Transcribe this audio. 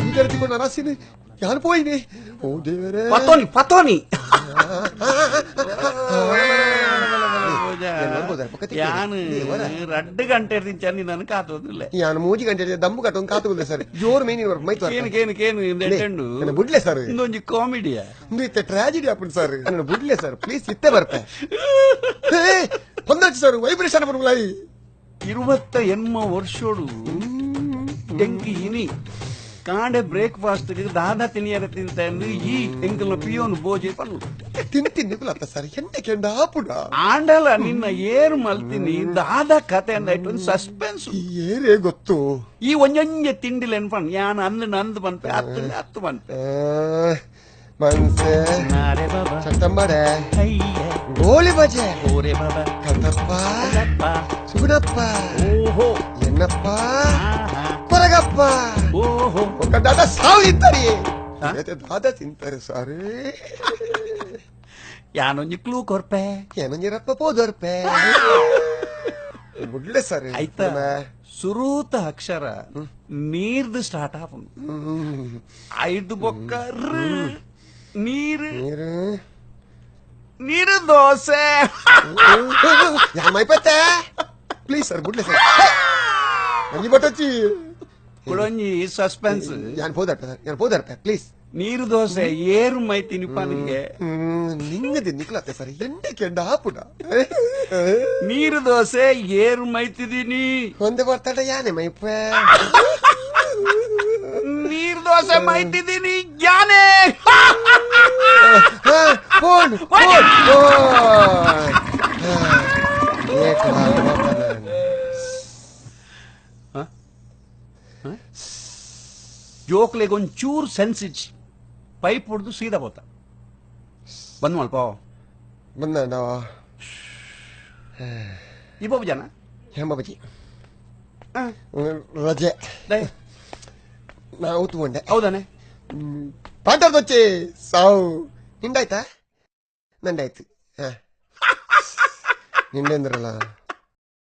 ಈಗ ಎತ್ತಿಕೊಂಡು ಅರಸಿನಿ ಯಾರು ಪೋಯಿನಿ ಓ ದೇವರೇ ಪತೋನಿ ഞാൻ 2 ಗಂಟೆ ಇರ್ತೀನಿ ನಾನು ಕಾತೋದಿಲ್ಲ ನಾನು 3 ಗಂಟೆ ದಮ್ಮು ಕಟ್ಟೊಂದು ಕಾತೋದಿಲ್ಲ ಸರ್ ಜೋರು ಮೇನಿ ಮೈತ್ ಕೇನು ಬಿಡ್ಲೆ ಸರ್ ಇಂದೊಂದು ಕಾಮಿಡಿಯಾ ಇಂದು ಟ್ರಾಜಿಡಿ ಆಪುಂಡು ಸರ್ ನಾನು ಬಿಡ್ಲೆ ಸರ್ ಪ್ಲೀಸ್ ಇತ್ತೆ ಬರ್ಪೆ ಹೊಂದಾಚು ಸರ್ ವೈಬ್ರೇಷನ್ ಬರುವುಲ್ಲ 28 ವರ್ಷೋಡು ಎಂಕಿ ಇನಿ ಕಾಂಡೆ ಬ್ರೇಕ್ಫಾಸ್ಟ್ ದಾದಾ ತಿನಿಯರ ತಿಂತಂದು ಈ ಎಂಕಲ್ನ ಪಿಯೋನು ಬೋಜಿ ಪಲ್ಲು ತಿಂತಿನ್ನಿಕುಲತ್ತ ಸರ್ ಎಂಟಕ್ಕೆಂಡ ಆಪುಡ ಆಂಡಲ ನಿನ್ನ ಏರು ಮಲ್ತೀನಿ ದಾದಾ ಕತೆ ಅಂದ ಒಂದು ಸಸ್ಪೆನ್ಸ್ ಏರೇ ಗೊತ್ತು ಈ ಒಂಜೊಂಜೆ ತಿಂಡಿಲ್ ಎನ್ಪನ್ ಯಾನ್ ಅಂದು ಬಂತೆ ಹತ್ತು ಬಂತೆ ಮನ್ಸೆ ಚಟ್ಟಂಬಡೆ ಗೋಳಿ ಬಜೆ ಓರೆ ಬಾಬಾ ಕಣ್ಣಪ್ಪ ಸುಗುಣಪ್ಪ ಓಹೋ ಎನ್ನಪ್ಪ ಕೊರಗಪ್ಪ ಓಹೋ ఒక దాదా సావు తింటారు అయితే దాదా తింటారు సారీ ಯಾನೊಂಜಿ ಕ್ಲೂ ಕೊರ್ಪೆ ಏನೊಂಜಿರಪ್ಪ ಪೋದರ್ಪೆ ಬಿಡ್ಲೆ ಸರ್ ಆಯ್ತಾ ಸುರೂತ ಅಕ್ಷರ ನೀರ್ದು ಸ್ಟಾರ್ಟ್ ಆಪುಂಡು 5 ಬೊಕ್ಕ ನೀರು ನೀರು ದೋಸೆ ಯಾಮೈಪತ್ತೆ ಪ್ಲೀಸ್ ಸರ್ ಬಿಡ್ಲೆ ಸರ್ ಅಂಜಿ ಬಟ್ಟಚ್ಚಿ ಕುಡೊಂಜಿ ಸಸ್ಪೆನ್ಸ್ ಯಾನ್ ಪೋದರ್ಪೆ ಪ್ಲೀಸ್ ನೀರು ದೋಸೆ ಏರು ಮೈ ತಿನಿಪ್ಪ ನಿಂಗೆ ನಿಂಗದಿ ನಿಕ್ಲತ್ತೆ ಸರ್ ಎಂಟಕ್ಕೆಂಡ ಆಪುಡ ನೀರು ದೋಸೆ ಏರು ಮೈತಿದೀನಿ ಒಂದೇ ಬರ್ತಾಡ ಯಾನೆ ಮೈಪ ನೀರು ದೋಸೆ ಮೈತಿದೀನಿ ಯಾನೆ ಫೋನ್ ಜೋಕ್ಲೆಗೆ ಒಂಚೂರು ಸೆನ್ಸ್ ಇಚ್ಚಿ ಪೈಪ್ ಹೊಡೆದು ಸೀದಾ ಹೋತ ಬಂದ್ ಮಲ್ಪ ಬಂದ ಈ ಬಾಬು ಜನ ಹೇಮಬಜಿ ರಜೆ ನಾವು ತಗೊಂಡೆ ಹೌದಾನೆ ಪಾಠದೊಚ್ಚಿ ಸಾವು ನಿಂದಾಯ್ತಾ ನಂದಾಯ್ತು ನಿಂದೇಂದ್ರಲ್ಲ